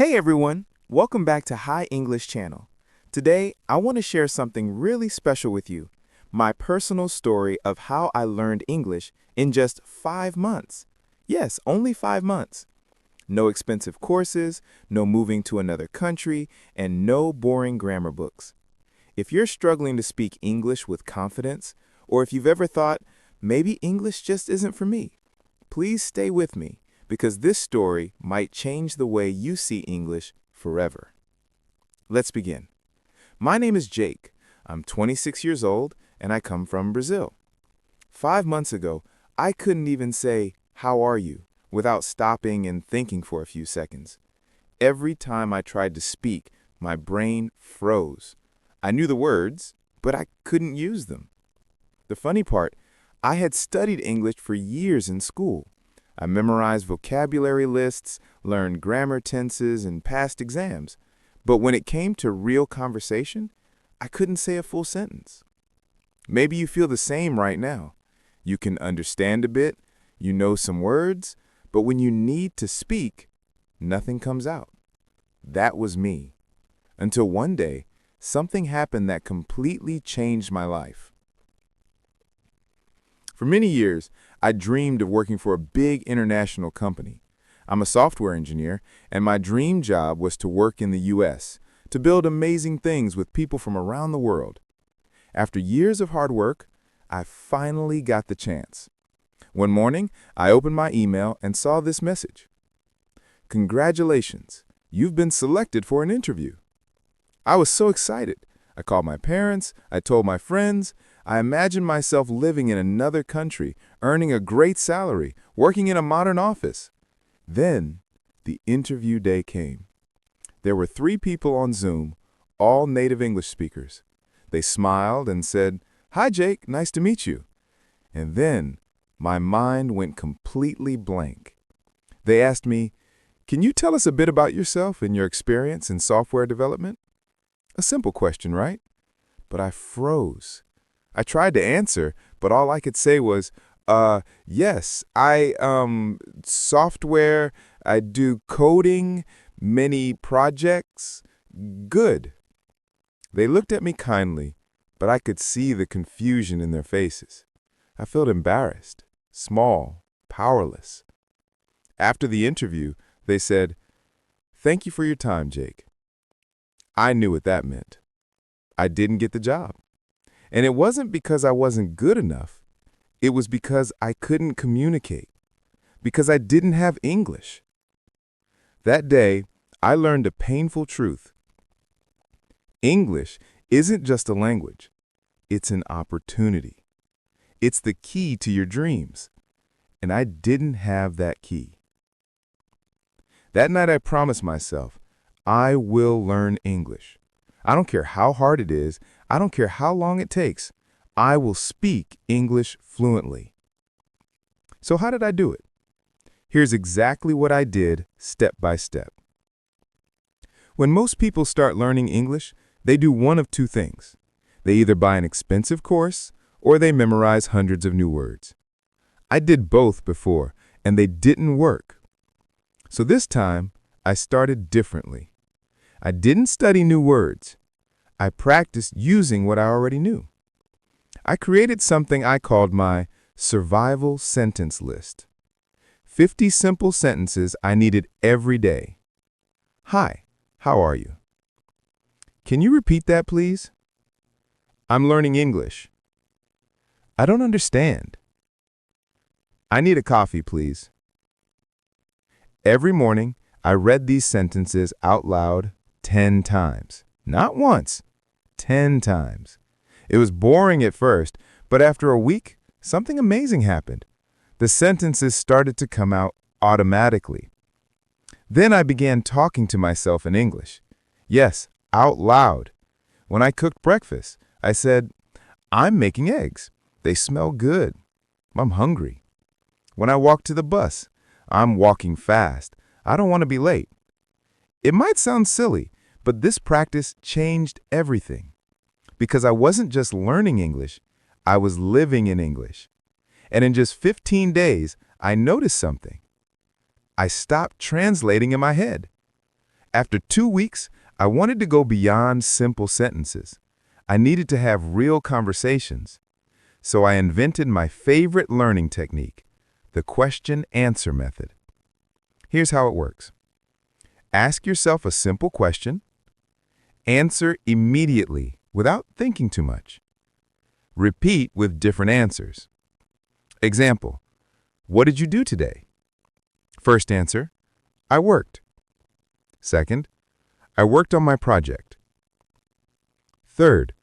Hey everyone, welcome back to High English Channel. Today, I want to share something really special with you, my personal story of how I learned English in just 5 months. Yes, only 5 months. No expensive courses, no moving to another country, and no boring grammar books. If you're struggling to speak English with confidence, or if you've ever thought, maybe English just isn't for me, please stay with me because this story might change the way you see English forever. Let's begin. My name is Jake. I'm 26 years old and I come from Brazil. 5 months ago, I couldn't even say, "How are you?" without stopping and thinking for a few seconds. Every time I tried to speak, my brain froze. I knew the words, but I couldn't use them. The funny part, I had studied English for years in school. I memorized vocabulary lists, learned grammar tenses, and passed exams. But when it came to real conversation, I couldn't say a full sentence. Maybe you feel the same right now. You can understand a bit, you know some words, but when you need to speak, nothing comes out. That was me. Until one day, something happened that completely changed my life. For many years, I dreamed of working for a big international company. I'm a software engineer, and my dream job was to work in the US, to build amazing things with people from around the world. After years of hard work, I finally got the chance. One morning, I opened my email and saw this message. "Congratulations, you've been selected for an interview." I was so excited. I called my parents, I told my friends, I imagined myself living in another country, earning a great salary, working in a modern office. Then, the interview day came. There were 3 people on Zoom, all native English speakers. They smiled and said, "Hi Jake, nice to meet you." And then, my mind went completely blank. They asked me, "Can you tell us a bit about yourself and your experience in software development?" A simple question, right? But I froze. I tried to answer, but all I could say was, yes, software, I do coding, many projects, good." They looked at me kindly, but I could see the confusion in their faces. I felt embarrassed, small, powerless. After the interview, they said, "Thank you for your time, Jake." I knew what that meant. I didn't get the job. And it wasn't because I wasn't good enough. It was because I couldn't communicate. Because I didn't have English. That day, I learned a painful truth. English isn't just a language. It's an opportunity. It's the key to your dreams. And I didn't have that key. That night I promised myself, I will learn English. I don't care how hard it is. I don't care how long it takes. I will speak English fluently. So how did I do it? Here's exactly what I did step by step. When most people start learning English, they do one of 2 things. They either buy an expensive course or they memorize hundreds of new words. I did both before, and they didn't work. So this time, I started differently. I didn't study new words. I practiced using what I already knew. I created something I called my survival sentence list. 50 simple sentences I needed every day. "Hi, how are you?" "Can you repeat that, please?" "I'm learning English." "I don't understand." "I need a coffee, please." Every morning, I read these sentences out loud 10 times. Not once, 10 times. It was boring at first, but after a week, something amazing happened. The sentences started to come out automatically. Then I began talking to myself in English. Yes, out loud. When I cooked breakfast, I said, "I'm making eggs. They smell good. I'm hungry." When I walked to the bus, "I'm walking fast. I don't want to be late." It might sound silly, but this practice changed everything. Because I wasn't just learning English, I was living in English. And in just 15 days, I noticed something. I stopped translating in my head. After 2 weeks, I wanted to go beyond simple sentences. I needed to have real conversations. So I invented my favorite learning technique, the question-answer method. Here's how it works. Ask yourself a simple question. Answer immediately without thinking too much. Repeat with different answers. Example, what did you do today? First answer, I worked. Second, I worked on my project. Third,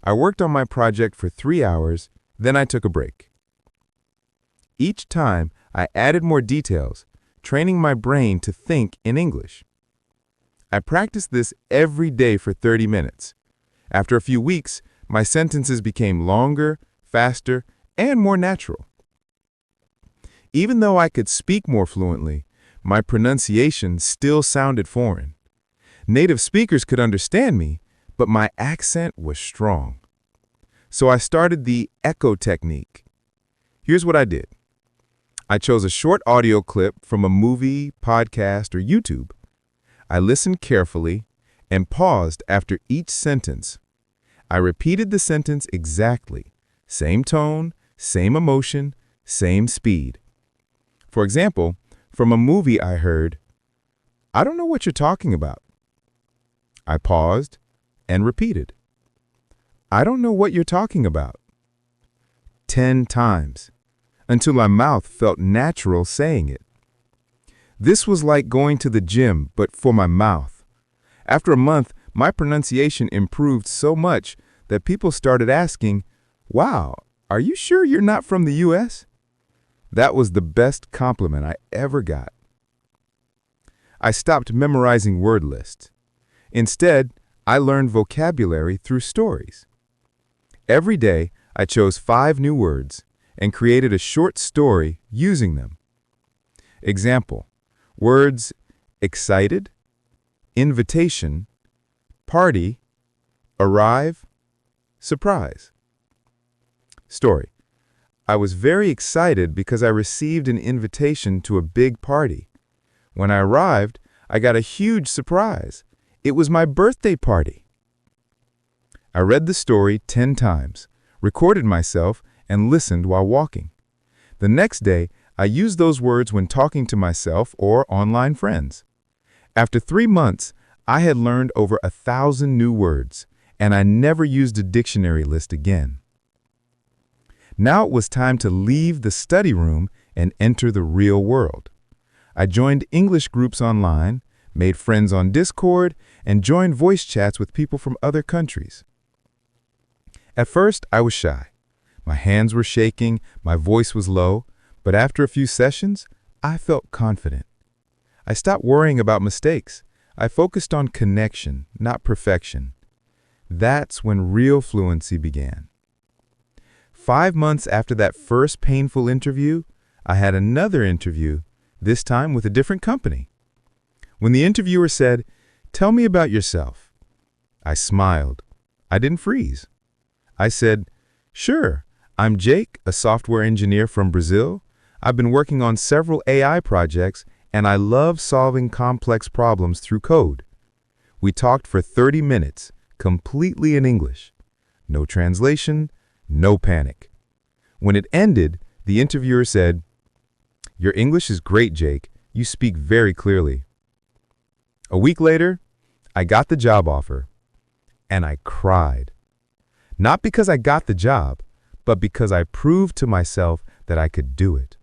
I worked on my project for 3 hours, then I took a break. Each time, I added more details, training my brain to think in English. I practiced this every day for 30 minutes. After a few weeks, my sentences became longer, faster, and more natural. Even though I could speak more fluently, my pronunciation still sounded foreign. Native speakers could understand me, but my accent was strong. So I started the echo technique. Here's what I did. I chose a short audio clip from a movie, podcast, or YouTube. I listened carefully and paused after each sentence. I repeated the sentence exactly. Same tone, same emotion, same speed. For example, from a movie I heard, I don't know what you're talking about. I paused and repeated. I don't know what you're talking about. 10 times, until my mouth felt natural saying it. This was like going to the gym, but for my mouth. After a month, my pronunciation improved so much that people started asking, wow, are you sure you're not from the US? That was the best compliment I ever got. I stopped memorizing word lists. Instead, I learned vocabulary through stories. Every day, I chose 5 new words and created a short story using them. Example, words excited, invitation, party, arrive, surprise. Story. I was very excited because I received an invitation to a big party. When I arrived, I got a huge surprise. It was my birthday party. I read the story 10 times, recorded myself, and listened while walking. The next day, I used those words when talking to myself or online friends. After 3 months, I had learned over 1,000 new words, and I never used a dictionary list again. Now it was time to leave the study room and enter the real world. I joined English groups online, made friends on Discord, and joined voice chats with people from other countries. At first, I was shy. My hands were shaking, my voice was low, but after a few sessions, I felt confident. I stopped worrying about mistakes. I focused on connection, not perfection. That's when real fluency began. 5 months after that first painful interview, I had another interview, this time with a different company. When the interviewer said, "Tell me about yourself," I smiled. I didn't freeze. I said, "Sure, I'm Jake, a software engineer from Brazil. I've been working on several AI projects, and I love solving complex problems through code." We talked for 30 minutes, completely in English. No translation, no panic. When it ended, the interviewer said, "Your English is great, Jake. You speak very clearly." A week later, I got the job offer, and I cried. Not because I got the job, but because I proved to myself that I could do it.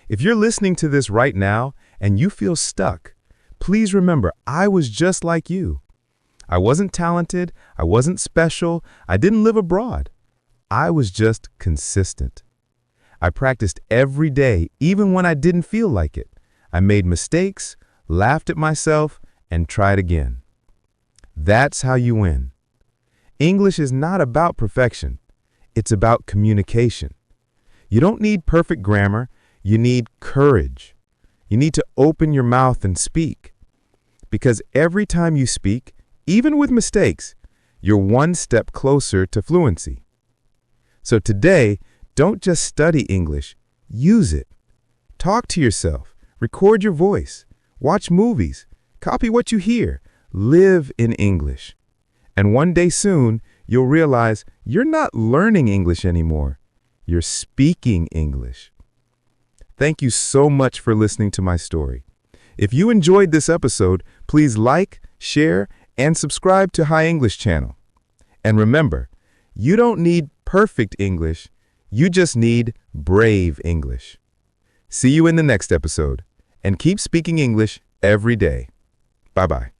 If you're listening to this right now and you feel stuck, please remember I was just like you. I wasn't talented, I wasn't special, I didn't live abroad. I was just consistent. I practiced every day, even when I didn't feel like it. I made mistakes, laughed at myself, and tried again. That's how you win. English is not about perfection. It's about communication. You don't need perfect grammar. You need courage. You need to open your mouth and speak. Because every time you speak, even with mistakes, you're one step closer to fluency. So today, don't just study English, use it. Talk to yourself, record your voice, watch movies, Copy what you hear. Live in English. And one day soon, you'll realize you're not learning English anymore. You're speaking English. Thank you so much for listening to my story. If you enjoyed this episode, please like, share, and subscribe to High English Channel. And remember, you don't need perfect English, you just need brave English. See you in the next episode, and keep speaking English every day. Bye-bye.